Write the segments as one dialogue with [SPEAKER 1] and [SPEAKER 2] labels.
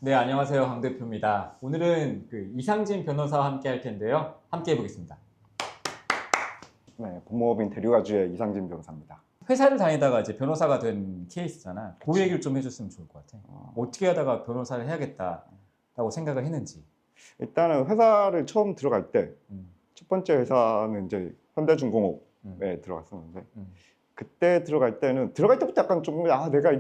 [SPEAKER 1] 네, 안녕하세요. 강 대표입니다. 오늘은 이상진 변호사와 함께 할 텐데요. 함께 해보겠습니다.
[SPEAKER 2] 네, 법무법인 대류가주의 이상진 변호사입니다.
[SPEAKER 1] 회사를 다니다가 이제 변호사가 된 케이스잖아. 그 얘기를 좀 해줬으면 좋을 것 같아. 어떻게 하다가 변호사를 해야겠다라고 생각을 했는지.
[SPEAKER 2] 일단은 회사를 처음 들어갈 때 첫 번째 회사는 이제 현대중공업에 들어갔었는데 그때 들어갈 때부터 약간 좀 내가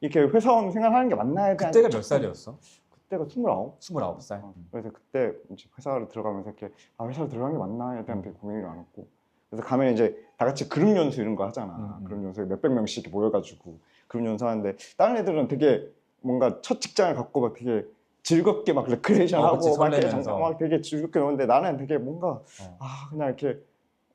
[SPEAKER 2] 이렇게 회사원 생활하는 게 맞나 에 대한
[SPEAKER 1] 그때가 몇 살이었어?
[SPEAKER 2] 그때가 29.
[SPEAKER 1] 29살.
[SPEAKER 2] 그래서 그때 이제 회사를 들어가면서 이렇게 회사를 들어가는 게 맞나에 대한 되게 고민이 많았고, 그래서 가면 이제 다 같이 그룹 연수 이런 거 하잖아. 그룹 연수에 몇백 명씩 이렇게 모여가지고 그룹 연수 하는데 다른 애들은 되게 뭔가 첫 직장을 갖고 막 되게 즐겁게 막 레크레이션 하고 막 되게 즐겁게 노는데 나는 되게 뭔가 그냥 이렇게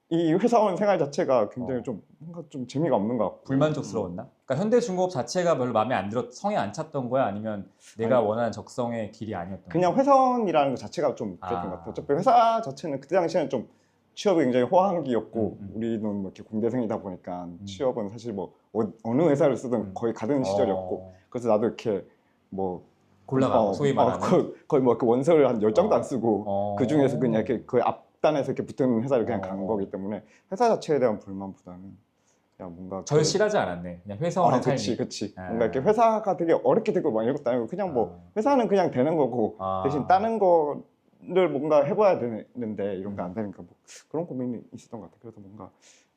[SPEAKER 2] 이 회사원 생활 자체가 굉장히 좀 뭔가 좀 재미가 없는 것 같고
[SPEAKER 1] 불만족스러웠나? 그러니까 현대중공업 자체가 별로 마음에 안 들었, 성에 안 찼던 거야? 아니면 내가 원하는 적성의 길이 아니었던 거야?
[SPEAKER 2] 그냥 회사원이라는 것 자체가 좀 그랬던 것 같아요. 어차피 회사 자체는 그때 당시에는 좀 취업이 굉장히 호황기였고 우리는 뭐 이렇게 공대생이다 보니까 취업은 사실 뭐 어느 회사를 쓰든 거의 가던 시절이었고, 그래서 나도 이렇게 뭐
[SPEAKER 1] 골라가고 소위 말하는
[SPEAKER 2] 거의 뭐 원서를 한 10장도 안 쓰고 그 중에서 그냥 이렇게 거의 앞단에서 이렇게 붙은 회사를 그냥 간 거기 때문에 회사 자체에 대한 불만보다는 그냥 뭔가
[SPEAKER 1] 절실하지 않았네. 그냥 회사원의 삶이.
[SPEAKER 2] 그치. 뭔가 이렇게 회사가 되게 어렵게 되고 막 이런 것도 아니고 그냥 뭐 회사는 그냥 되는 거고 대신 다른 거를 뭔가 해봐야 되는데 이런 거 안 되니까 뭐 그런 고민이 있었던 것 같아요. 그래서 뭔가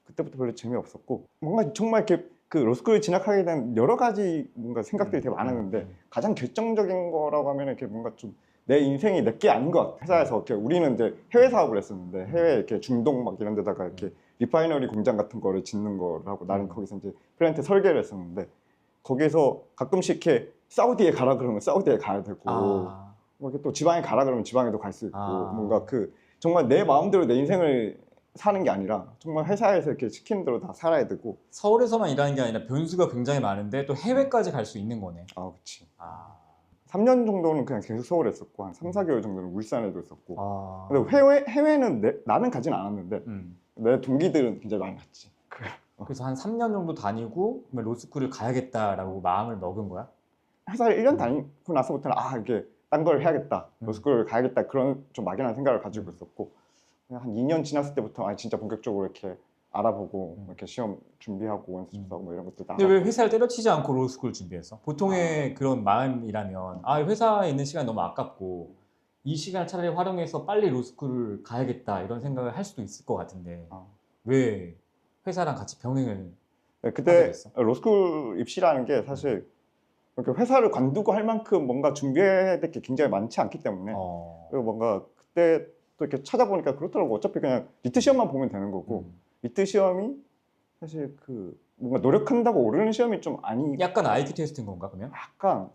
[SPEAKER 2] 그때부터 별로 재미없었고, 뭔가 정말 이렇게 그 로스쿨을 진학하게 된 여러 가지 뭔가 생각들이 되게 많았는데 가장 결정적인 거라고 하면 이렇게 뭔가 좀 내 인생이 내게 아닌 것 같아. 회사에서 이렇게 우리는 이제 해외 사업을 했었는데 해외 이렇게 중동 막 이런 데다가 이렇게 리파이너리 공장 같은 거를 짓는 거를 하고 나는 거기서 이제 플랜트 설계를 했었는데 거기서 가끔씩 이렇게 사우디에 가라 그러면 사우디에 가야 되고 뭐 이렇게 또 지방에 가라 그러면 지방에도 갈 수 있고 뭔가 그 정말 내 마음대로 내 인생을 사는 게 아니라 정말 회사에서 이렇게 시키는 대로 다 살아야 되고.
[SPEAKER 1] 서울에서만 일하는 게 아니라 변수가 굉장히 많은데 또 해외까지 갈 수 있는 거네.
[SPEAKER 2] 그치. 3년 정도는 그냥 계속 서울에 있었고 한 3, 4개월 정도는 울산에도 있었고. 근데 해외는 나는 가진 않았는데 내 동기들은 굉장히 많이 갔지.
[SPEAKER 1] 그래서 한 3년 정도 다니고 로스쿨을 가야겠다라고 마음을 먹은 거야?
[SPEAKER 2] 회사를 1년 다니고 나서부터는 이게 딴 걸 해야겠다, 로스쿨을 가야겠다, 그런 좀 막연한 생각을 가지고 있었고, 그냥 한 2년 지났을 때부터 진짜 본격적으로 이렇게 알아보고 이렇게 시험 준비하고 원서 접수하고 뭐 이런 것들 다.
[SPEAKER 1] 근데 왜 회사를 때려치지 않고 로스쿨 준비했어? 보통의 그런 마음이라면 회사에 있는 시간 너무 아깝고 이 시간을 차라리 활용해서 빨리 로스쿨을 가야겠다 이런 생각을 할 수도 있을 것 같은데 왜 회사랑 같이 병행을
[SPEAKER 2] 그때
[SPEAKER 1] 하게 됐어?
[SPEAKER 2] 로스쿨 입시라는 게 사실 이렇게 회사를 관두고 할 만큼 뭔가 준비해야 될 게 굉장히 많지 않기 때문에 그리고 뭔가 그때 또 이렇게 찾아보니까 그렇더라고. 어차피 그냥 리트 시험만 보면 되는 거고 리트 시험이 사실 그 뭔가 노력한다고 오르는 시험이 좀
[SPEAKER 1] 약간 IQ 테스트인 건가 그러면?
[SPEAKER 2] 약간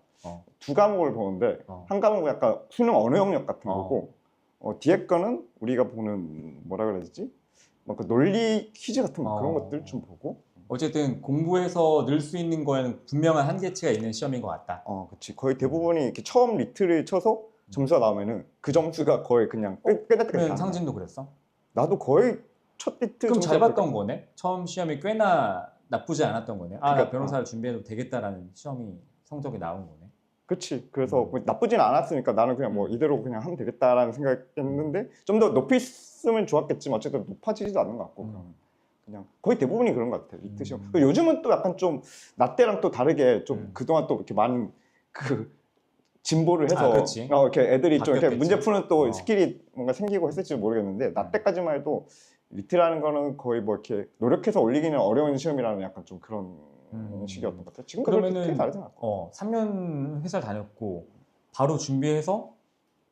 [SPEAKER 2] 두 과목을 보는데 한 과목은 약간 수능 언어 영역 같은 거고 뒤에 거는 우리가 보는 뭐라 그래야 되지? 막 그 논리 퀴즈 같은 그런 것들 좀 보고.
[SPEAKER 1] 어쨌든 공부해서 늘 수 있는 거에는 분명한 한계치가 있는 시험인 것 같다.
[SPEAKER 2] 그치. 거의 대부분이 이렇게 처음 리트를 쳐서 점수가 나오면은 그 점수가 거의 그냥 끝날
[SPEAKER 1] 그러면 상진도 그랬어?
[SPEAKER 2] 나도 거의 첫 리트.
[SPEAKER 1] 그럼 잘 봤던 거네? 처음 시험이 꽤나 나쁘지 않았던 거네?
[SPEAKER 2] 그러니까,
[SPEAKER 1] 나 변호사를 준비해도 되겠다라는 시험이 성적이 나온 거네?
[SPEAKER 2] 그치. 그래서 뭐 나쁘진 않았으니까 나는 그냥 뭐 이대로 그냥 하면 되겠다라는 생각했는데 좀 더 높였으면 좋았겠지만 어쨌든 높아지지도 않는 것 같고 그냥 거의 대부분이 그런 것 같아요. 리트 시험. 요즘은 또 약간 좀 나 때랑 또 다르게 좀 그동안 또 이렇게 많은 그 진보를 해서 이렇게 애들이 좀 이렇게 문제 푸는 또 스킬이 뭔가 생기고 했을지 모르겠는데 나 때까지만 해도 리트라는 거는 거의 뭐 이렇게 노력해서 올리기는 어려운 시험이라는 약간 좀 그런 식이었던 것 같아요. 지금
[SPEAKER 1] 그러면은
[SPEAKER 2] 다르지 않고.
[SPEAKER 1] 3년 회사를 다녔고 바로 준비해서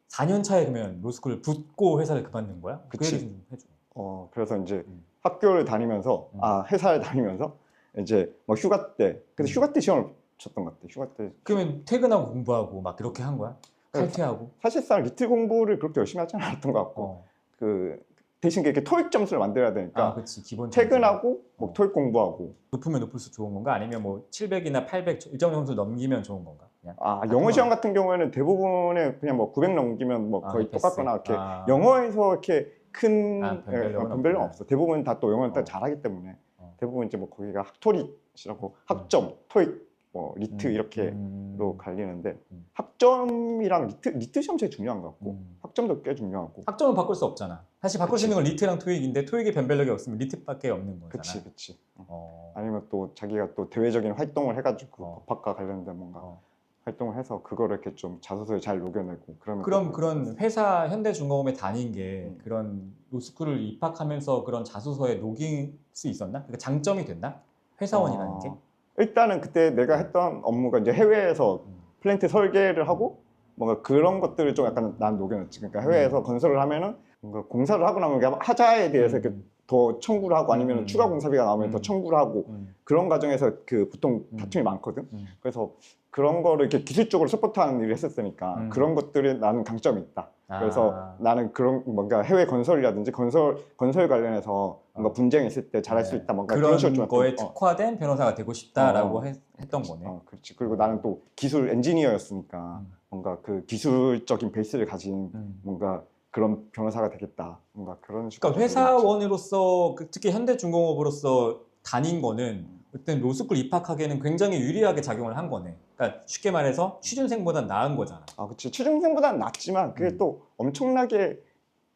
[SPEAKER 1] 4년 차에 그러면 로스쿨을 붙고 회사를 그만둔 거야?
[SPEAKER 2] 그치.
[SPEAKER 1] 그 얘기 좀 해줘.
[SPEAKER 2] 그래서 이제 학교를 다니면서 회사를 다니면서 이제 뭐 휴가 때 그래서 휴가 때 시험을 쳤던 것 같아. 휴가 때.
[SPEAKER 1] 그러면 퇴근하고 공부하고 막 그렇게 한 거야? 칼퇴하고?
[SPEAKER 2] 사실상 리트 공부를 그렇게 열심히 하지 않았던 것 같고 그 대신 이렇게 토익 점수를 만들어야 되니까
[SPEAKER 1] 그치, 기본
[SPEAKER 2] 퇴근하고 뭐 토익 공부하고.
[SPEAKER 1] 높으면 높을수록 좋은 건가? 아니면 뭐 700이나 800 일정 점수 넘기면 좋은 건가? 그냥
[SPEAKER 2] 영어 시험 같은 경우에는 대부분의 그냥 뭐 900 넘기면 뭐 거의 똑같거나 이렇게 영어에서 이렇게 큰 변별력은 없어. 대부분 다 또 영어를 잘하기 때문에 대부분 이제 뭐 거기가 학토릭이라고 학점, 토익 뭐 리트 이렇게로 갈리는데
[SPEAKER 1] 음.
[SPEAKER 2] 학점이랑 리트 시험 제일 중요한 것 같고 학점도 꽤 중요하고.
[SPEAKER 1] 학점은 바꿀 수 없잖아. 사실 바꿀 수
[SPEAKER 2] 그치.
[SPEAKER 1] 있는 건 리트랑 토익인데 토익이 변별력이 없으면 리트밖에 없는 거잖아.
[SPEAKER 2] 그치.
[SPEAKER 1] 아니면
[SPEAKER 2] 아니면 또 자기가 또 대외적인 활동을 해가지고
[SPEAKER 1] 어.
[SPEAKER 2] 법학과 관련된 뭔가
[SPEAKER 1] 어.
[SPEAKER 2] 활동을 해서 그거를 이렇게 좀 자소서에 잘 녹여내고 그러면
[SPEAKER 1] 그럼
[SPEAKER 2] 또
[SPEAKER 1] 그런 회사 현대중공업에 다닌 게
[SPEAKER 2] 음.
[SPEAKER 1] 그런 로스쿨을 입학하면서 그런 자소서에 녹일 수 있었나? 그러니까 장점이 됐나? 회사원이라는 게?
[SPEAKER 2] 일단은 그때 내가 했던 업무가 이제 해외에서 플랜트 설계를 하고 뭔가 그런 것들을 좀 약간 난 녹여냈지. 그러니까 해외에서 건설을 하면은 뭔가 공사를 하고 나면 그냥 하자에 대해서 이렇게 더 청구를 하고 아니면 추가 공사비가 나오면 더 청구를 하고 그런 과정에서 그 보통 다툼이 많거든. 그래서 그런 거를 이렇게 기술적으로 서포트하는 일을 했었으니까 그런 것들이 나는 강점이 있다. 그래서 나는 그런 뭔가 해외 건설이라든지 건설 관련해서 뭔가 분쟁이 있을 때 잘할 수 있다. 뭔가
[SPEAKER 1] 그런
[SPEAKER 2] 식으로 좀
[SPEAKER 1] 거에 특화된 변호사가 되고 싶다라고 했던 거네.
[SPEAKER 2] 그렇지. 그리고 나는 또 기술 엔지니어였으니까 뭔가 그 기술적인 베이스를 가진 뭔가 그런 변호사가 되겠다. 뭔가 그런 식으로.
[SPEAKER 1] 그러니까 회사원으로서 특히 현대중공업으로서 다닌 거는 그때 로스쿨 입학하기에는 굉장히 유리하게 작용을 한 거네. 그러니까 쉽게 말해서 취준생보다 나은 거잖아.
[SPEAKER 2] 그렇지. 취준생보다는 낫지만 그게 또 엄청나게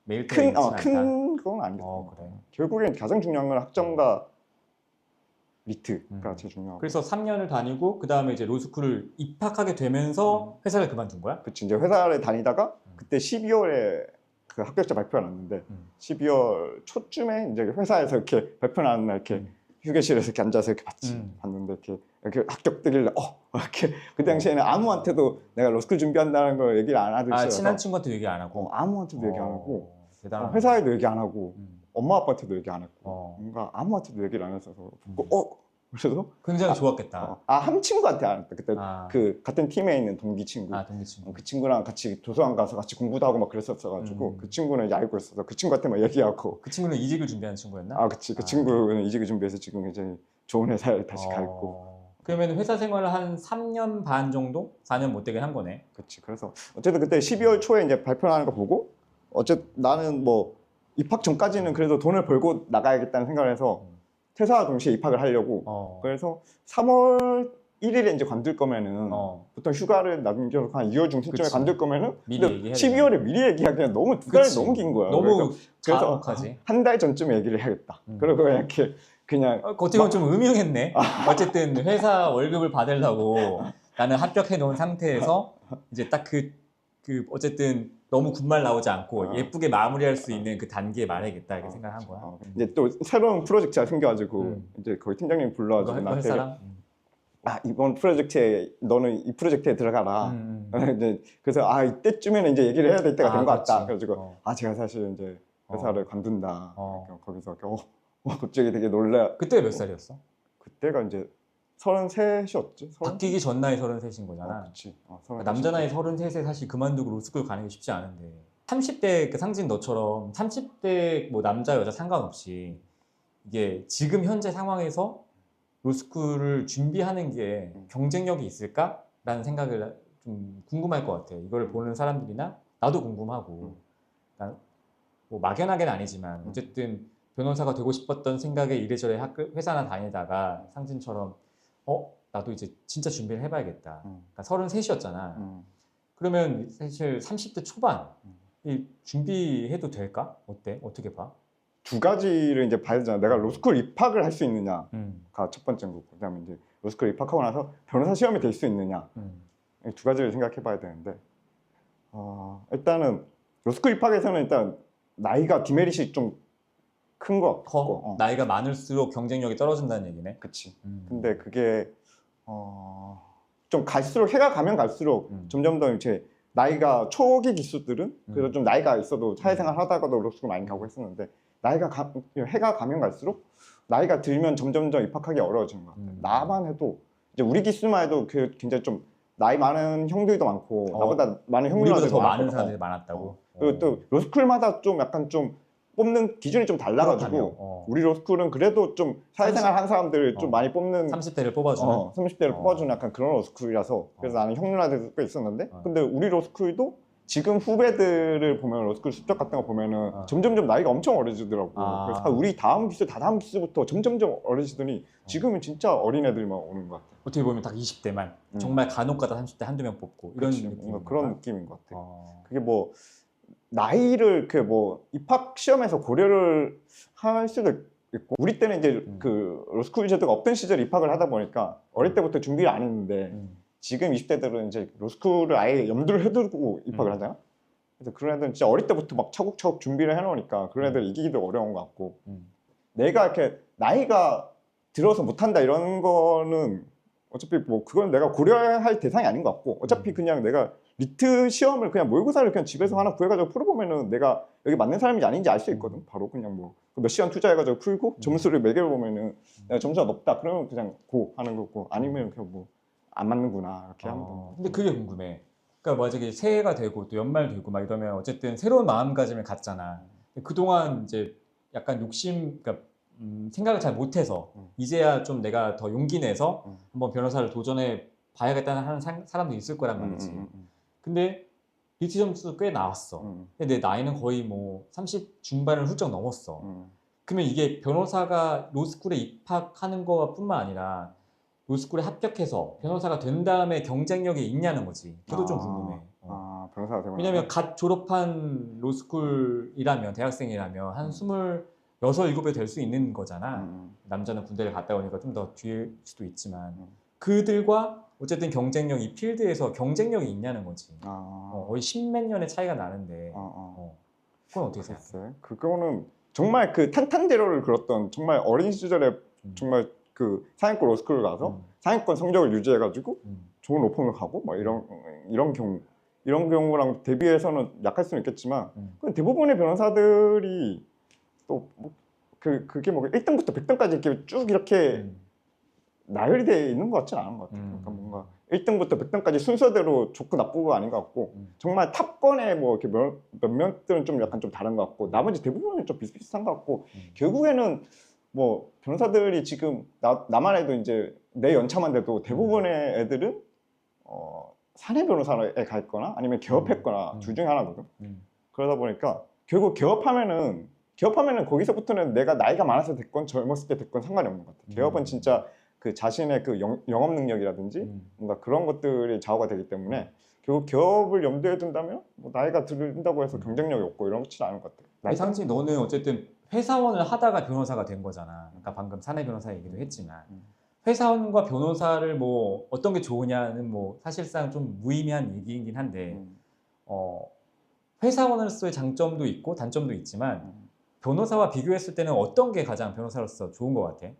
[SPEAKER 1] 매일
[SPEAKER 2] 큰
[SPEAKER 1] 큰
[SPEAKER 2] 그건 아니고.
[SPEAKER 1] 그래.
[SPEAKER 2] 결국엔 가장 중요한 건 학점과 리트가 제일 중요하고.
[SPEAKER 1] 그래서 3년을 다니고 그 다음에 이제 로스쿨을 입학하게 되면서 회사를 그만둔 거야?
[SPEAKER 2] 그치. 이제 회사를 다니다가 그때 12월에 그 합격자 발표가 났는데 12월 초쯤에 이제 회사에서 이렇게 발표 나는 날 이렇게 휴게실에서 이렇게 앉아서 이렇게 봤는데 이렇게 합격되길래 이렇게 그 당시에는 아무한테도 내가 로스쿨 준비한다는 걸 얘기를 안 하고 있어서
[SPEAKER 1] 친한 친구한테 얘기 안 하고
[SPEAKER 2] 아무한테도 얘기 안 하고
[SPEAKER 1] 대단하네.
[SPEAKER 2] 회사에도 얘기 안 하고 엄마 아빠한테도 얘기 안 했고 뭔가 아무한테도 얘기를 안 했어서 그래서
[SPEAKER 1] 굉장히 좋았겠다.
[SPEAKER 2] 한 친구한테 안 했다. 그때 그 같은 팀에 있는 동기 친구.
[SPEAKER 1] 동기 친구.
[SPEAKER 2] 그 친구랑 같이 도서관 가서 같이 공부도 하고 막 그랬었어가지고 그 친구는 이제 알고 있어서 그 친구한테 막 얘기하고.
[SPEAKER 1] 그 친구는 이직을 준비하는 친구였나?
[SPEAKER 2] 그치. 그 친구는 이직을 준비해서 지금 이제 좋은 회사에 다시 가 있고.
[SPEAKER 1] 그러면 회사 생활을 한 3년 반 정도? 4년 못 되게 한 거네.
[SPEAKER 2] 그치. 그래서 어쨌든 그때 12월 초에 이제 발표하는 거 보고 어쨌든 나는 뭐 입학 전까지는 그래도 돈을 벌고 나가야겠다는 생각을 해서 퇴사와 동시에 입학을 하려고. 그래서 3월 1일에 이제 관둘 거면은 보통 휴가를 남겨놓고 한 2월 중순쯤에 관둘 거면은 근데 12월에 미리 얘기하기엔 너무 두 달이 너무 긴 거야.
[SPEAKER 1] 너무
[SPEAKER 2] 그래서 한 달 전쯤에 얘기를 해야겠다. 그리고 이렇게 그냥
[SPEAKER 1] 어떻게 보면 좀 음흉했네. 어쨌든 회사 월급을 받으려고 나는 합격해 놓은 상태에서 이제 딱 어쨌든 너무 군말 나오지 않고 예쁘게 마무리할 수 있는 그 단계에 말해야겠다 이렇게 생각한 거야.
[SPEAKER 2] 이제 또 새로운 프로젝트가 생겨가지고 이제 거기 팀장님 불러가지고 나한테 이번 프로젝트에 너는 이 프로젝트에 들어가라. 이제 그래서 이때쯤에는 이제 얘기를 해야 될 때가 된 것 같다. 그래가지고 제가 사실 이제 회사를 관둔다. 거기서 갑자기 되게 놀래.
[SPEAKER 1] 그때가 몇 살이었어?
[SPEAKER 2] 그때가 이제 33이었지.
[SPEAKER 1] 바뀌기 전 나이 33인 거잖아.
[SPEAKER 2] 그치.
[SPEAKER 1] 남자 나이 33에 사실 그만두고 로스쿨 가는 게 쉽지 않은데 30대 그 상진 너처럼 30대 뭐 남자 여자 상관없이 이게 지금 현재 상황에서 로스쿨을 준비하는 게 경쟁력이 있을까라는 생각을 좀 궁금할 것 같아. 이걸 보는 사람들이나 나도 궁금하고 뭐 막연하게는 아니지만 어쨌든 변호사가 되고 싶었던 생각에 이래저래 회사나 다니다가 상진처럼 나도 이제 진짜 준비를 해봐야겠다. 그러니까 33이었잖아. 그러면 사실 30대 초반 준비해도 될까? 어때? 어떻게 봐?
[SPEAKER 2] 두 가지를 이제 봐야 되잖아. 내가 로스쿨 입학을 할 수 있느냐가 첫 번째인 거고, 그다음에 이제 로스쿨 입학하고 나서 변호사 시험이 될 수 있느냐. 이 두 가지를 생각해봐야 되는데 일단은 로스쿨 입학에서는 일단 나이가 디메리트이 좀 큰 거 같고
[SPEAKER 1] 나이가 많을수록 경쟁력이 떨어진다는 얘기네.
[SPEAKER 2] 그치. 근데 그게 좀 갈수록 해가 가면 갈수록 점점 더 이제 나이가 초기 기수들은 그래서 좀 나이가 있어도 사회생활 하다가도 로스쿨 많이 가고 했었는데 해가 가면 갈수록 나이가 들면 점점 더 입학하기 어려워지는 것 같아요. 나만 해도 이제 우리 기수만 해도 굉장히 좀 나이 많은 형들도 많고 나보다 많은 형들보다
[SPEAKER 1] 더 많은 사람들이 많았다고.
[SPEAKER 2] 그리고 또 로스쿨마다 좀 약간 좀 뽑는 기준이 좀 달라가지고 우리 로스쿨은 그래도 좀 사회생활 한 사람들을 좀 많이 뽑는
[SPEAKER 1] 30대를 뽑아주는
[SPEAKER 2] 30대를 뽑아주는 약간 그런 로스쿨이라서 그래서 나는 형 누나들도 꽤 있었는데 근데 우리 로스쿨도 지금 후배들을 보면 로스쿨 실적 같은 거 보면은 점점점 나이가 엄청 어려지더라고. 그래서 우리 다음 기수 다다음 기수부터 점점점 어려지더니 지금은 진짜 어린애들만 오는 것 같아.
[SPEAKER 1] 어떻게 보면 딱 20대만 정말 간혹가다 30대 한두 명 뽑고 이런
[SPEAKER 2] 그치,
[SPEAKER 1] 느낌.
[SPEAKER 2] 뭔가 그런 느낌인 것 같아. 그게 뭐 나이를 그 뭐 입학 시험에서 고려를 할 수도 있고 우리 때는 이제 그 로스쿨 제도가 없던 시절에 입학을 하다 보니까 어릴 때부터 준비를 안 했는데 지금 20대들은 이제 로스쿨을 아예 염두를 해두고 입학을 하잖아. 그래서 그런 애들은 진짜 어릴 때부터 막 차곡차곡 준비를 해놓으니까 그런 애들 이기기도 어려운 것 같고 내가 이렇게 나이가 들어서 못한다 이런 거는 어차피 뭐 그건 내가 고려할 대상이 아닌 것 같고 어차피 그냥 내가 리트 시험을 그냥 모의고사를 그냥 집에서 하나 구해가지고 풀어보면은 내가 여기 맞는 사람인지 아닌지 알 수 있거든. 바로 그냥 뭐 몇 시간 투자해가지고 풀고 점수를 매겨보면은 내가 점수가 높다 그러면 그냥 고 하는 거고 아니면 그냥 뭐 안 맞는구나 이렇게 하면 되는
[SPEAKER 1] 근데 그게 궁금해. 그러니까 만약에 새해가 되고 또 연말 되고 막 이러면 어쨌든 새로운 마음가짐을 갖잖아. 그동안 이제 약간 욕심, 그러니까 생각을 잘 못해서 이제야 좀 내가 더 용기 내서 한번 변호사를 도전해 봐야겠다는 하는 사람도 있을 거란 말이지. 근데 리트 점수 꽤 나왔어. 근데 내 나이는 거의 뭐 30 중반을 훌쩍 넘었어. 그러면 이게 변호사가 로스쿨에 입학하는 것뿐만 아니라 로스쿨에 합격해서 변호사가 된 다음에 경쟁력이 있냐는 거지. 그것도 좀 궁금해.
[SPEAKER 2] 변호사가 되고
[SPEAKER 1] 왜냐면 갓 졸업한 로스쿨이라면 대학생이라면 한 26, 7에 될 수 있는 거잖아. 남자는 군대를 갔다 오니까 좀 더 뒤일 수도 있지만 그들과 어쨌든 경쟁력, 이 필드에서 경쟁력이 있냐는 거지. 거의 10몇 년의 차이가 나는데 그건 어떻게 생각해?
[SPEAKER 2] 그거는 정말 그 탄탄대로를 그렸던 정말 어린 시절에 정말 그 상위권 로스쿨을 가서 상위권 성적을 유지해가지고 좋은 오픈을 가고 막 이런 경우랑 대비해서는 약할 수는 있겠지만 대부분의 변호사들이 또 뭐 그게 뭐 1등부터 100등까지 이렇게 쭉 이렇게 나열이 되어 있는 것 같지는 않은 것 같아요. 그러니까 뭔가 1등부터 100등까지 순서대로 좋고 나쁘고가 아닌 것 같고 정말 탑권에 뭐 이렇게 몇몇들은 좀 약간 좀 다른 것 같고 나머지 대부분은 좀 비슷비슷한 것 같고 결국에는 뭐 변호사들이 지금 나만 해도 이제 내 연차만 돼도 대부분의 애들은 사내 변호사에 가 있거나 아니면 개업했거나 둘 중에 하나거든. 그러다 보니까 결국 개업하면은 거기서부터는 내가 나이가 많아서 됐건 젊었을 때 됐건 상관이 없는 것 같아. 개업은 진짜 그 자신의 그 영업 능력이라든지 뭔가 그런 것들이 좌우가 되기 때문에 결국 개업을 염두에 둔다면 뭐 나이가 든다고 해서 경쟁력이 없고 이런 것지는 않은 것 같아.
[SPEAKER 1] 상치 너는 어쨌든 회사원을 하다가 변호사가 된 거잖아. 그러니까 방금 사내 변호사 얘기도 했지만 회사원과 변호사를 뭐 어떤 게 좋으냐는 뭐 사실상 좀 무의미한 얘기이긴 한데 회사원으로서의 장점도 있고 단점도 있지만 변호사와 비교했을 때는 어떤 게 가장 변호사로서 좋은 것 같아?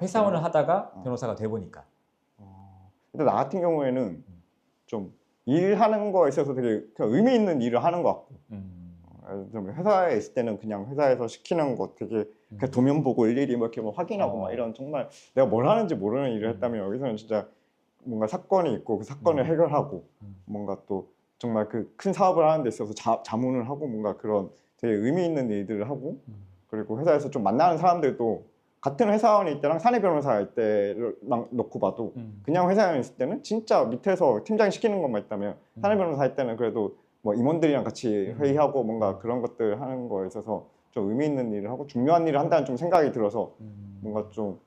[SPEAKER 1] 회사원을 하다가 변호사가 돼 보니까.
[SPEAKER 2] 근데 나 같은 경우에는 좀 일하는 거에 있어서 되게 의미 있는 일을 하는 것 같고 좀 회사에 있을 때는 그냥 회사에서 시키는 거 되게 그냥 도면 보고 일일이 뭐 이렇게 뭐 확인하고 막 이런 정말 내가 뭘 하는지 모르는 일을 했다면 여기서는 진짜 뭔가 사건이 있고 그 사건을 해결하고 뭔가 또 정말 그 큰 사업을 하는 데 있어서 자문을 하고 뭔가 그런 되게 의미 있는 일들을 하고 그리고 회사에서 좀 만나는 사람들도 같은 회사원일 때랑 사내 변호사일 때를 막 놓고 봐도 그냥 회사원에 있을 때는 진짜 밑에서 팀장이 시키는 것만 있다면 사내 변호사 할 때는 그래도 뭐 임원들이랑 같이 회의하고 뭔가 그런 것들 하는 거에 있어서 좀 의미 있는 일을 하고 중요한 일을 한다는 좀 생각이 들어서 뭔가 좀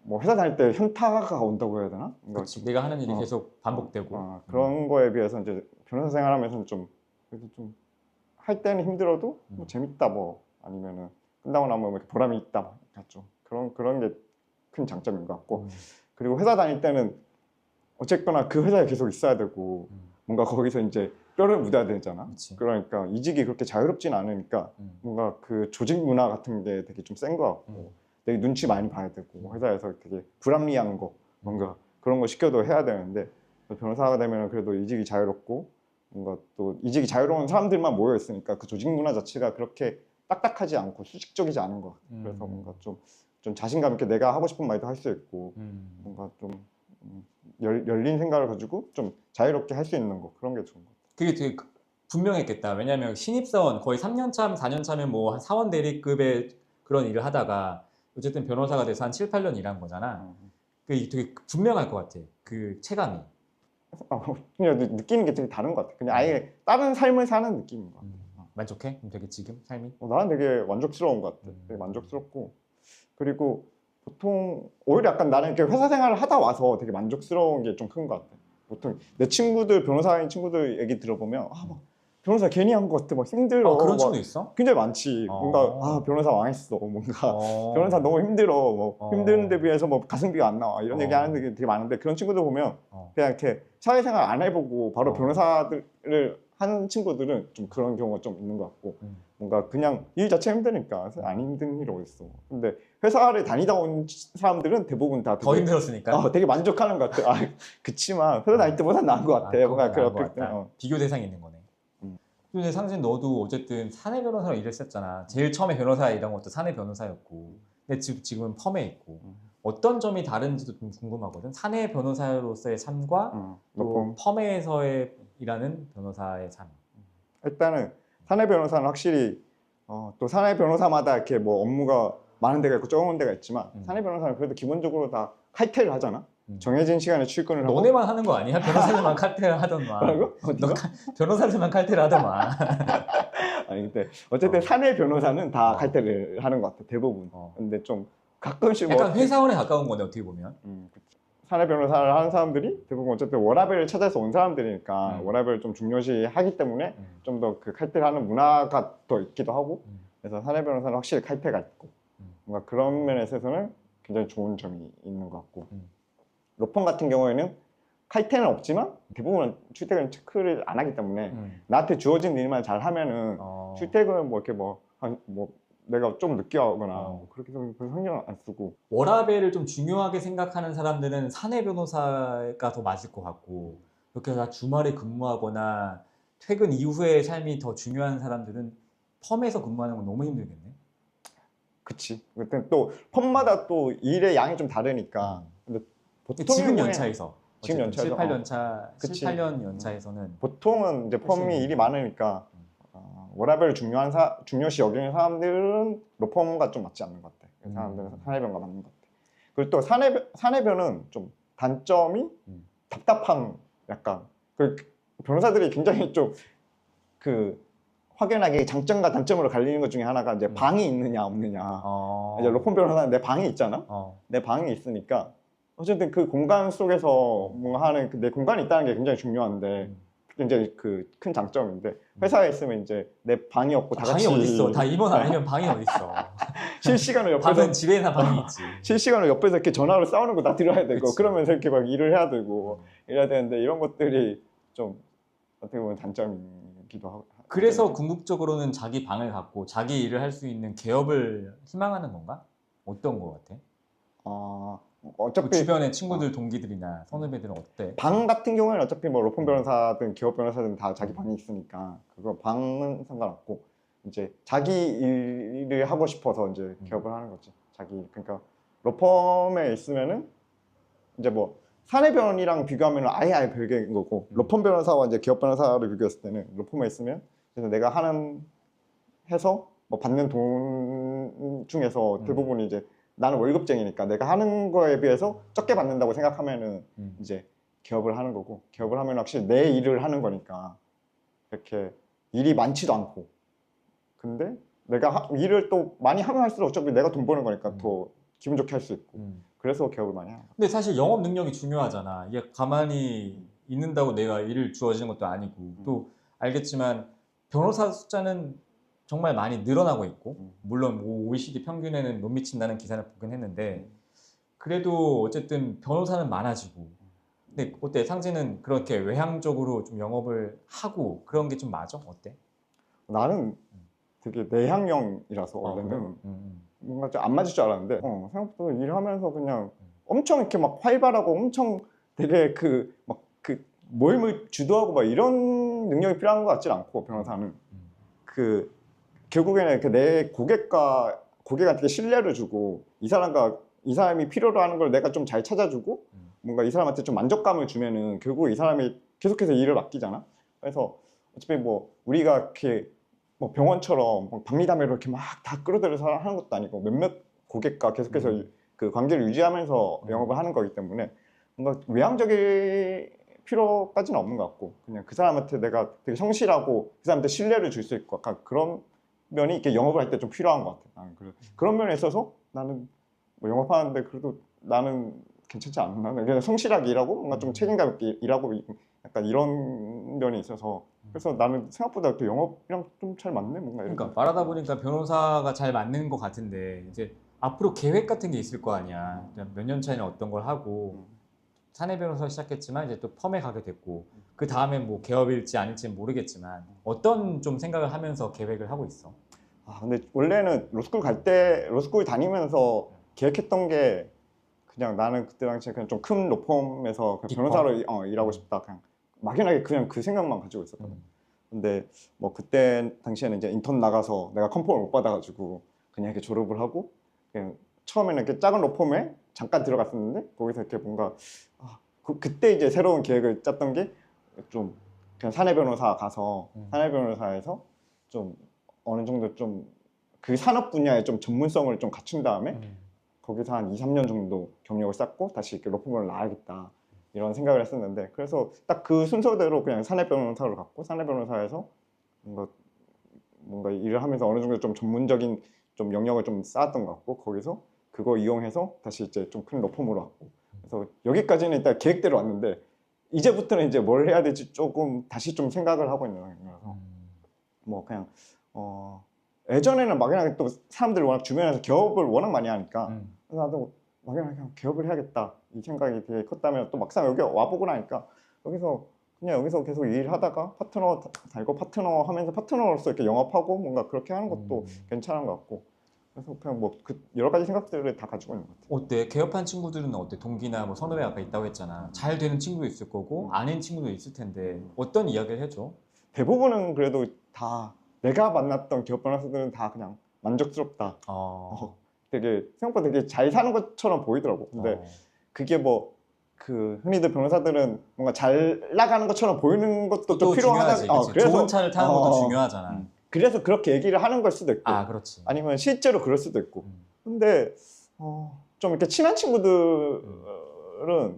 [SPEAKER 2] 뭐 회사 다닐 때 현타가 온다고 해야 되나?
[SPEAKER 1] 그치, 내가 하는 일이 계속 반복되고
[SPEAKER 2] 그런 거에 비해서 이제 변호사 생활하면서는 좀 그래도 좀 할 때는 힘들어도 뭐 재밌다 뭐 아니면은 끝나고 나면 뭐 보람이 있다 좀 그런 게 큰 장점인 것 같고 그리고 회사 다닐 때는 어쨌거나 그 회사에 계속 있어야 되고 뭔가 거기서 이제 뼈를 묻어야 되잖아.
[SPEAKER 1] 그치.
[SPEAKER 2] 그러니까 이직이 그렇게 자유롭진 않으니까 뭔가 그 조직 문화 같은 게 되게 좀 센 것 같고 되게 눈치 많이 봐야 되고 회사에서 되게 불합리한 거 뭔가 그런 거 시켜도 해야 되는데 변호사가 되면 그래도 이직이 자유롭고 뭔가 또 이직이 자유로운 사람들만 모여 있으니까 그 조직 문화 자체가 그렇게 딱딱하지 않고 수직적이지 않은 것 같아요. 그래서 뭔가 좀 자신감 있게 내가 하고 싶은 말도 할 수 있고 뭔가 좀 열린 생각을 가지고 좀 자유롭게 할 수 있는 거 그런 게 좋은 것 같아요.
[SPEAKER 1] 그게 되게 분명했겠다. 왜냐하면 신입사원 거의 3년 차면 4년 차면 뭐 한 사원 대리급의 그런 일을 하다가 어쨌든 변호사가 돼서 한 7, 8년 일한 거잖아. 그게 되게 분명할 것 같아. 그 체감이.
[SPEAKER 2] 그냥 느끼는 게 되게 다른 것 같아. 그냥 아예 다른 삶을 사는 느낌인 것 같아.
[SPEAKER 1] 만족해? 되게 지금 삶이?
[SPEAKER 2] 나는 되게 만족스러운 것 같아. 되게 만족스럽고 그리고 보통 오히려 약간 나는 이렇게 회사 생활을 하다 와서 되게 만족스러운 게 좀 큰 것 같아. 보통 내 친구들 변호사인 친구들 얘기 들어보면 막 변호사 괜히 한 것 같아. 막 힘들어.
[SPEAKER 1] 그런
[SPEAKER 2] 막
[SPEAKER 1] 친구 있어?
[SPEAKER 2] 굉장히 많지. 뭔가 변호사 망했어. 뭔가 변호사 너무 힘들어. 뭐 힘든 데 비해서 뭐 가성비가 안 나와. 이런 얘기 하는 게 되게 많은데 그런 친구들 보면 그냥 이렇게 사회생활 안 해보고 바로 변호사들을 하는 친구들은 좀 그런 경우가 좀 있는 것 같고 뭔가 그냥 일 자체 힘드니까 안 힘든 일이 어딨어. 근데 회사를 다니다 온 사람들은 대부분 다
[SPEAKER 1] 더 힘들었으니까?
[SPEAKER 2] 되게 만족하는 것 같아. 그치만 회사 다닐 때보다 나은 것 같아. 뭔가
[SPEAKER 1] 나은 것
[SPEAKER 2] 그렇게
[SPEAKER 1] 같다. 비교 대상이 있는 거네. 근데 상진 너도 어쨌든 사내 변호사로 일을 했었잖아. 제일 처음에 변호사 일한 것도 사내 변호사였고 근데 지금은 펌에 있고 어떤 점이 다른지도 좀 궁금하거든. 사내 변호사로서의 삶과 또 펌에서의 일하는 변호사의 삶.
[SPEAKER 2] 일단은 사내 변호사는 확실히 또 사내 변호사마다 이렇게 뭐 업무가 많은 데가 있고 적은 데가 있지만 사내 변호사는 그래도 기본적으로 다 칼퇴를 하잖아. 정해진 시간에 출근을 하고.
[SPEAKER 1] 너네만 하는 거 아니야? 변호사들만 칼퇴를 하던만.
[SPEAKER 2] 뭐라고?
[SPEAKER 1] 너 변호사들만 칼퇴를 하더만.
[SPEAKER 2] 아니 근데 어쨌든 사내 변호사는 다 칼퇴를 하는 것 같아. 대부분. 근데 좀 가끔씩
[SPEAKER 1] 약간 회사원에 가까운 거네 어떻게 보면.
[SPEAKER 2] 사내 변호사를 하는 사람들이 대부분 어쨌든 워라밸을 찾아서 온 사람들이니까 워라밸을 좀 중요시 하기 때문에 좀 더 그 칼퇴를 하는 문화가 더 있기도 하고 그래서 사내 변호사는 확실히 칼퇴가 있고 뭔가 그런 면에서는 굉장히 좋은 점이 있는 것 같고 로펌 같은 경우에는 칼퇴는 없지만 대부분 출퇴근 체크를 안 하기 때문에 나한테 주어진 일만 잘 하면은 출퇴근을 뭐 이렇게 뭐 내가 좀 늦게 하거나 뭐 그렇게 해서 신경 안 쓰고.
[SPEAKER 1] 워라밸을 좀 중요하게 생각하는 사람들은 사내 변호사가 더 맞을 것 같고 그렇게 해서 주말에 근무하거나 퇴근 이후의 삶이 더 중요한 사람들은 펌에서 근무하는 건 너무 힘들겠네.
[SPEAKER 2] 그치. 그때 또 펌마다 또 일의 양이 좀 다르니까. 근데 보통
[SPEAKER 1] 지금 연차에서
[SPEAKER 2] 지금 연차에서
[SPEAKER 1] 7, 8년 연차에서는
[SPEAKER 2] 보통은 이제 펌이 일이 많으니까 워라밸을 중요시 여기는 사람들은 로펌과 좀 맞지 않는 것 같아. 그 사람들은 사내변과 맞는 것 같아. 그리고 또 사내변은 좀 단점이 답답한 약간 그 변호사들이 굉장히 좀 그 확연하게 장점과 단점으로 갈리는 것 중에 하나가 이제 방이 있느냐 없느냐. 이제 로펌 변호사는 내 방이 있잖아. 내 방이 있으니까 어쨌든 그 공간 속에서 뭔가 하는 내 공간이 있다는 게 굉장히 중요한데 굉장히 그 큰 장점인데 회사에 있으면 이제 내 방이 없고 다 같이
[SPEAKER 1] 방이 어딨어? 다 임원 아니면 방이 어딨어?
[SPEAKER 2] 실시간으로 옆에서
[SPEAKER 1] 방은 집에나 방이 있지.
[SPEAKER 2] 실시간으로 옆에서 이렇게 전화로 싸우는 거 다 들어야 되고
[SPEAKER 1] 그치.
[SPEAKER 2] 그러면서 이렇게 막 일을 해야 되고 이래야 되는데 이런 것들이 좀 어떻게 보면 단점이기도 하고.
[SPEAKER 1] 그래서 궁극적으로는 자기 방을 갖고 자기 일을 할 수 있는 개업을 희망하는 건가? 어떤 거 같아?
[SPEAKER 2] 어차피
[SPEAKER 1] 그 주변의 친구들, 동기들이나 선후배들은 어때?
[SPEAKER 2] 방 같은 경우에는 어차피 뭐 로펌 변호사든 기업 변호사든 다 자기 방이 있으니까 그거 방은 상관없고 이제 자기 일을 하고 싶어서 이제 개업을 하는 거지. 그러니까 로펌에 있으면은 이제 뭐 사내변이랑 비교하면 아예 별개인 거고 로펌 변호사와 이제 기업 변호사를 비교했을 때는 로펌에 있으면 그래서 내가 해서 뭐 받는 돈 중에서 대부분 이제 나는 월급쟁이니까 내가 하는 거에 비해서 적게 받는다고 생각하면은 이제 개업을 하는 거고 개업을 하면 확실히 내 일을 하는 거니까 이렇게 일이 많지도 않고 근데 내가 일을 또 많이 하면 할수록 어차피 내가 돈 버는 거니까 더 기분 좋게 할 수 있고 그래서 개업을 많이 하는 거야.
[SPEAKER 1] 근데 사실 영업 능력이 중요하잖아. 이게 가만히 있는다고 내가 일을 주어지는 것도 아니고 또 알겠지만 변호사 숫자는 정말 많이 늘어나고 있고 물론 OECD 평균에는 못 미친다는 기사를 보긴 했는데 그래도 어쨌든 변호사는 많아지고 근데 어때? 상진은 그렇게 외향적으로 좀 영업을 하고 그런 게 좀 맞아? 어때?
[SPEAKER 2] 나는 되게 내향형이라서 원래는 뭔가 좀 안 맞을 줄 알았는데 생각보다 일하면서 그냥 엄청 이렇게 막 활발하고 엄청 되게 그 모임을 주도하고 막 이런 능력이 필요한 것 같지 않고 변호사는 그 결국에는 그 내 고객한테 신뢰를 주고 이 사람이 필요로 하는 걸 내가 좀 잘 찾아주고 뭔가 이 사람한테 좀 만족감을 주면은 결국 이 사람이 계속해서 일을 맡기잖아. 그래서 어차피 뭐 우리가 이렇게 뭐 병원처럼 박리담회로 이렇게 막 다 끌어들여서 하는 것도 아니고 몇몇 고객과 계속해서 그 관계를 유지하면서 영업을 하는 거기 때문에 뭔가 외향적인 필요까지는 없는 것 같고 그냥 그 사람한테 내가 되게 성실하고 그 사람한테 신뢰를 줄 수 있고 약간 그런 면이 이렇게 영업을 할 때 좀 필요한 것 같아. 나는 그런 면에 있어서 나는 뭐 영업하는데 그래도 나는 괜찮지 않나? 그냥 성실하게 일하고 뭔가 좀 책임감 있게 일하고 약간 이런 면이 있어서 그래서 나는 생각보다 또 영업이랑 좀 잘 맞네 뭔가 이런.
[SPEAKER 1] 그러니까 말하다 보니까 변호사가 잘 맞는 것 같은데 이제 앞으로 계획 같은 게 있을 거 아니야. 몇 년 차에는 어떤 걸 하고 사내 변호사 시작했지만 이제 또 펌에 가게 됐고 그 다음에 뭐 개업일지 아닐지는 모르겠지만 어떤 좀 생각을 하면서 계획을 하고 있어?
[SPEAKER 2] 아 근데 원래는 로스쿨 다니면서 계획했던 게 그냥 나는 그때 당시에 그냥 좀 큰 로펌에서 그냥
[SPEAKER 1] 빅펌?
[SPEAKER 2] 변호사로 일하고 싶다 그냥 막연하게 그냥 그 생각만 가지고 있었거든. 근데 뭐 그때 당시에는 이제 인턴 나가서 내가 컨펌을 못 받아가지고 그냥 이렇게 졸업을 하고 그냥 처음에는 이렇게 작은 로펌에 잠깐 들어갔었는데 거기서 이렇게 뭔가 그때 이제 새로운 계획을 짰던 게 좀 그냥 사내 변호사 가서 사내 변호사에서 좀 어느 정도 좀 그 산업 분야에 좀 전문성을 좀 갖춘 다음에 거기서 한 2, 3년 정도 경력을 쌓고 다시 이렇게 로펌을 나가겠다 이런 생각을 했었는데 그래서 딱 그 순서대로 그냥 사내 변호사로 갔고 사내 변호사에서 뭔가 일을 하면서 어느 정도 좀 전문적인 좀 영역을 좀 쌓았던 것 같고 거기서 그거 이용해서 다시 이제 좀 큰 로펌으로 왔고 그래서 여기까지는 일단 계획대로 왔는데 이제부터는 이제 뭘 해야 될지 조금 다시 좀 생각을 하고 있는 상황이라서 뭐 그냥 예전에는 막연하게 또 사람들 워낙 주변에서 개업을 워낙 많이 하니까 그래서 나도 막연하게 그냥 개업을 해야겠다 이 생각이 되게 컸다면 또 막상 여기 와보고 나니까 여기서 계속 일하다가 파트너 달고 파트너 하면서 파트너로서 이렇게 영업하고 뭔가 그렇게 하는 것도 괜찮은 것 같고 그래서 그냥 뭐 그 여러 가지 생각들을 다 가지고 있는 것 같아요.
[SPEAKER 1] 어때? 개업한 친구들은 어때? 동기나 뭐 선후배 아까 있다고 했잖아. 잘 되는 친구도 있을 거고 아닌 친구도 있을 텐데 어떤 이야기를 해줘?
[SPEAKER 2] 대부분은 그래도 다 내가 만났던 기업 변호사들은 다 그냥 만족스럽다. 되게 생각보다 되게 잘 사는 것처럼 보이더라고. 근데 그게 뭐 그 흔히들 변호사들은 뭔가 잘 나가는 것처럼 보이는 것도 좀 필요하다.
[SPEAKER 1] 중요하지. 그치? 좋은 차를 타는 것도 중요하잖아.
[SPEAKER 2] 그래서 그렇게 얘기를 하는 걸 수도 있고,
[SPEAKER 1] 그렇지.
[SPEAKER 2] 아니면 실제로 그럴 수도 있고. 근데 좀 이렇게 친한 친구들은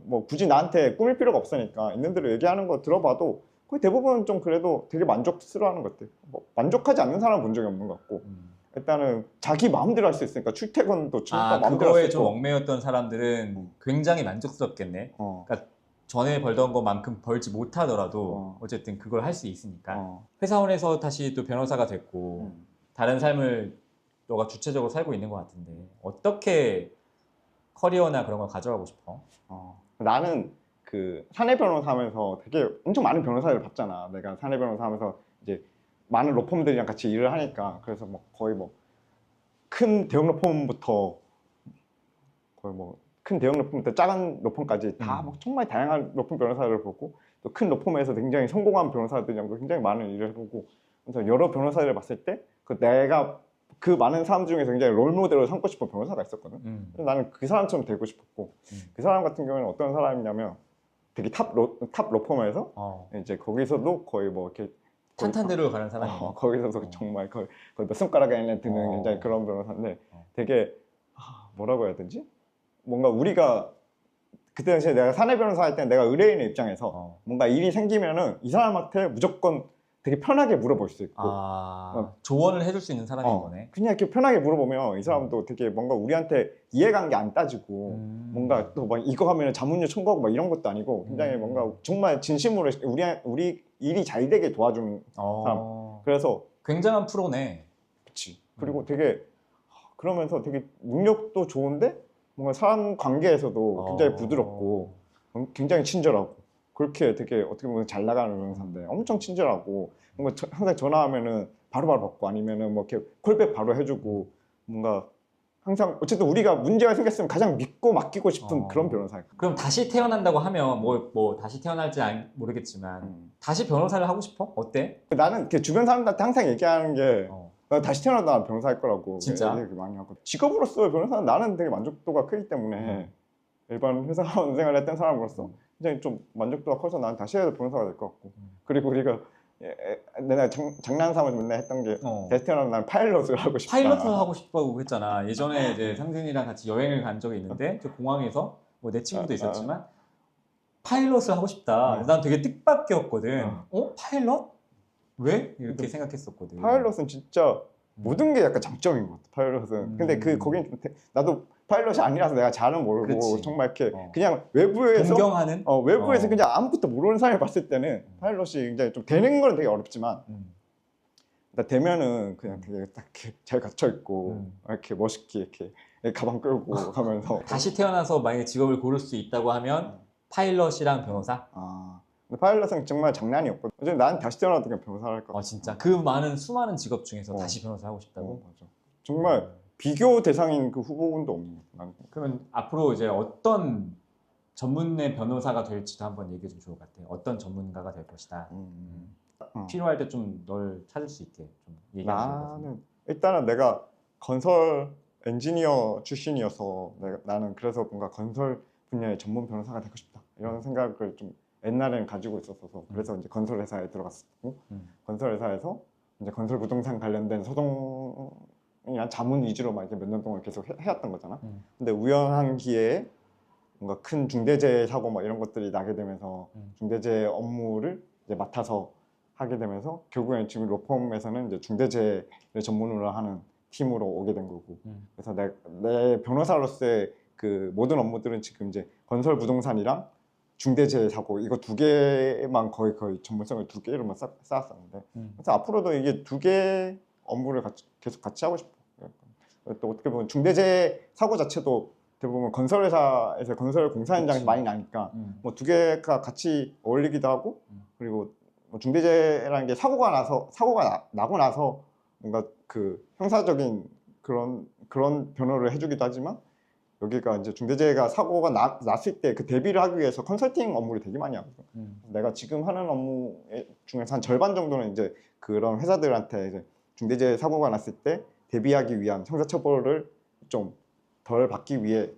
[SPEAKER 2] 뭐 굳이 나한테 꾸밀 필요가 없으니까 있는 대로 얘기하는 거 들어봐도 거의 대부분 좀 그래도 되게 만족스러워하는 것 같아. 뭐 만족하지 않는 사람은 본 적이 없는 것 같고. 일단은 자기 마음대로 할 수 있으니까 출퇴근도 마음대로 할 수
[SPEAKER 1] 그거에
[SPEAKER 2] 있고.
[SPEAKER 1] 좀 얽매였던 사람들은 굉장히 만족스럽겠네. 그러니까 전에 벌던 것만큼 벌지 못하더라도 어쨌든 그걸 할 수 있으니까. 회사원에서 다시 또 변호사가 됐고 다른 삶을 너가 주체적으로 살고 있는 것 같은데 어떻게 커리어나 그런 걸 가져가고 싶어?
[SPEAKER 2] 나는 그 사내 변호사 하면서 되게 엄청 많은 변호사를 봤잖아. 내가 사내 변호사 하면서 이제 많은 로펌들이랑 같이 일을 하니까 그래서 뭐 거의 뭐 큰 대형 로펌부터 거의 뭐 큰 대형 로펌부터 작은 로펌까지 다 막 정말 다양한 로펌 변호사를 보고 또 큰 로펌에서 굉장히 성공한 변호사들이랑도 굉장히 많은 일을 해보고 그래서 여러 변호사들을 봤을 때 내가 그 많은 사람 중에서 굉장히 롤 모델로 삼고 싶은 변호사가 있었거든. 그래서 나는 그 사람처럼 되고 싶었고 그 사람 같은 경우에는 어떤 사람이냐면 되게 탑 로펌에서 이제 거기서도 거의 뭐 이렇게
[SPEAKER 1] 탄탄대로 가는 사람이네.
[SPEAKER 2] 거기서도 정말 거의 몇 손가락 안에 드는 굉장히 그런 변호사인데 되게 뭐라고 해야 되지? 뭔가 우리가 그때 당시에 내가 사내 변호사 할 때 내가 의뢰인의 입장에서 뭔가 일이 생기면은 이 사람한테 무조건 되게 편하게 물어볼 수 있고
[SPEAKER 1] 조언을 해줄 수 있는 사람인 거네.
[SPEAKER 2] 그냥 이렇게 편하게 물어보면 이 사람도 되게 뭔가 우리한테 이해관계 안 따지고 뭔가 또 막 이거 하면 자문료 청구하고 막 이런 것도 아니고 굉장히 뭔가 정말 진심으로 우리 일이 잘 되게 도와주는 사람. 그래서
[SPEAKER 1] 굉장한 프로네.
[SPEAKER 2] 그치. 그리고 되게 그러면서 되게 능력도 좋은데 뭔가 사람 관계에서도 굉장히 부드럽고 굉장히 친절하고 그렇게 되게 어떻게 보면 잘 나가는 변호사인데 엄청 친절하고 뭔가 항상 전화하면은 바로바로 받고 아니면은 뭐 이렇게 콜백 바로 해주고 뭔가 항상 어쨌든 우리가 문제가 생겼으면 가장 믿고 맡기고 싶은 그런 변호사예요.
[SPEAKER 1] 그럼 다시 태어난다고 하면 뭐 다시 태어날지 모르겠지만 다시 변호사를 하고 싶어? 어때?
[SPEAKER 2] 나는 이렇게 주변 사람들한테 항상 얘기하는 게 나 다시 태어나도 난 변호사 할 거라고
[SPEAKER 1] 진짜?
[SPEAKER 2] 얘기 많이 하고 직업으로서 변호사는 나는 되게 만족도가 크기 때문에 일반 회사원 생활을 했던 사람으로서 굉장히 좀 만족도가 커서 난 다시 해도 변호사가 될 것 같고 그리고 우리가 내가 장난 삼아서 맨날 했던 게 다시 태어나면 난 파일럿을 하고 싶다.
[SPEAKER 1] 파일럿을 하고 싶다고 했잖아. 예전에 이제 상진이랑 같이 여행을 간 적이 있는데 저 공항에서 뭐 내 친구도 있었지만 파일럿을 하고 싶다. 난 되게 뜻밖이었거든. 파일럿? 왜? 이렇게
[SPEAKER 2] 근데
[SPEAKER 1] 생각했었거든.
[SPEAKER 2] 파일럿은 진짜 모든 게 약간 장점인 것 같아. 파일럿은. 근데 거긴 좀 나도 파일럿이 아니라서 내가 잘은 모르고
[SPEAKER 1] 그렇지.
[SPEAKER 2] 정말 이렇게 그냥 외부에서
[SPEAKER 1] 동경하는?
[SPEAKER 2] 외부에서 그냥 아무것도 모르는 사람이 봤을 때는 파일럿이 굉장히 좀 되는 건 되게 어렵지만 나 되면은 그냥 되게 딱 이렇게 잘 갇혀 있고 이렇게 멋있게 이렇게 가방 끌고 가면서
[SPEAKER 1] 다시 태어나서 만약에 직업을 고를 수 있다고 하면 파일럿이랑 변호사?
[SPEAKER 2] 근데 파일럿은 정말 장난이 없거든. 어차피 난 다시 태어나도 그냥 변호사를 할 것 같아.
[SPEAKER 1] 진짜 그 많은 수많은 직업 중에서 다시 변호사 하고 싶다고?
[SPEAKER 2] 맞아. 정말 비교 대상인 그 후보군도 없는 것 같아.
[SPEAKER 1] 그러면 앞으로 이제 어떤 전문의 변호사가 될지도 한번 얘기해 주면 좋을 것 같아요. 어떤 전문가가 될 것이다. 필요할 때 좀 널 찾을 수 있게 좀 얘기해 주세요.
[SPEAKER 2] 나는 일단은 내가 건설 엔지니어 출신이어서 나는 그래서 뭔가 건설 분야의 전문 변호사가 되고 싶다 이런 생각을 좀 옛날에는 가지고 있었어서 그래서 이제 건설 회사에 들어갔었고 건설 회사에서 이제 건설 부동산 관련된 소송이나 자문 위주로만 이렇게 몇 년 동안 계속 해왔던 거잖아. 근데 우연한 기회에 뭔가 큰 중대재해 사고 막 이런 것들이 나게 되면서 중대재해 업무를 이제 맡아서 하게 되면서 결국에는 지금 로펌에서는 이제 중대재해를 전문으로 하는 팀으로 오게 된 거고 그래서 내 변호사로서의 그 모든 업무들은 지금 이제 건설 부동산이랑 중대재해 사고 이거 두 개만 거의 전문성을 두 개로만 쌓았었는데 그래서 앞으로도 이게 두 개 업무를 계속 같이 하고 싶어. 또 어떻게 보면 중대재해 사고 자체도 대부분 건설 회사에서 건설 공사 현장에서 많이 나니까 뭐 두 개가 같이 어울리기도 하고 그리고 뭐 중대재해라는 게 사고가 나고 나서 뭔가 그 형사적인 그런 변호를 해주기도 하지만 여기가 이제 중대재해가 사고가 났을 때 그 대비를 하기 위해서 컨설팅 업무를 되게 많이 하거든. 내가 지금 하는 업무 중에서 한 절반 정도는 이제 그런 회사들한테 이제 중대재해 사고가 났을 때 대비하기 위한 형사처벌을 좀 덜 받기 위해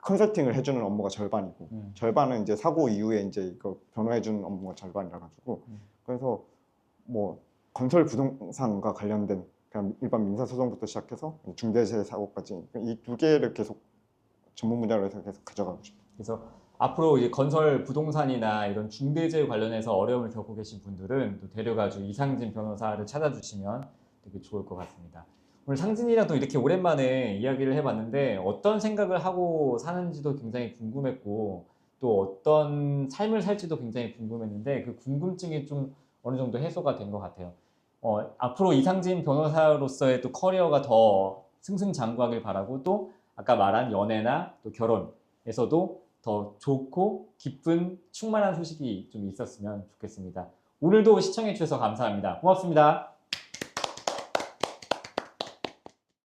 [SPEAKER 2] 컨설팅을 해주는 업무가 절반이고 절반은 이제 사고 이후에 이제 이거 변호해주는 업무가 절반이라 가지고 그래서 뭐 건설 부동산과 관련된 그냥 일반 민사소송부터 시작해서 중대재해 사고까지 이 두 개를 계속 전문 분야로 해서 계속 가져가고 싶어요.
[SPEAKER 1] 그래서 앞으로 이제 건설 부동산이나 이런 중대재해 관련해서 어려움을 겪고 계신 분들은 또 데려가지고 이상진 변호사를 찾아주시면 되게 좋을 것 같습니다. 오늘 상진이랑 또 이렇게 오랜만에 이야기를 해봤는데 어떤 생각을 하고 사는지도 굉장히 궁금했고 또 어떤 삶을 살지도 굉장히 궁금했는데 그 궁금증이 좀 어느 정도 해소가 된 것 같아요. 앞으로 이상진 변호사로서의 또 커리어가 더 승승장구하길 바라고 또 아까 말한 연애나 또 결혼에서도 더 좋고 기쁜 충만한 소식이 좀 있었으면 좋겠습니다. 오늘도 시청해 주셔서 감사합니다. 고맙습니다.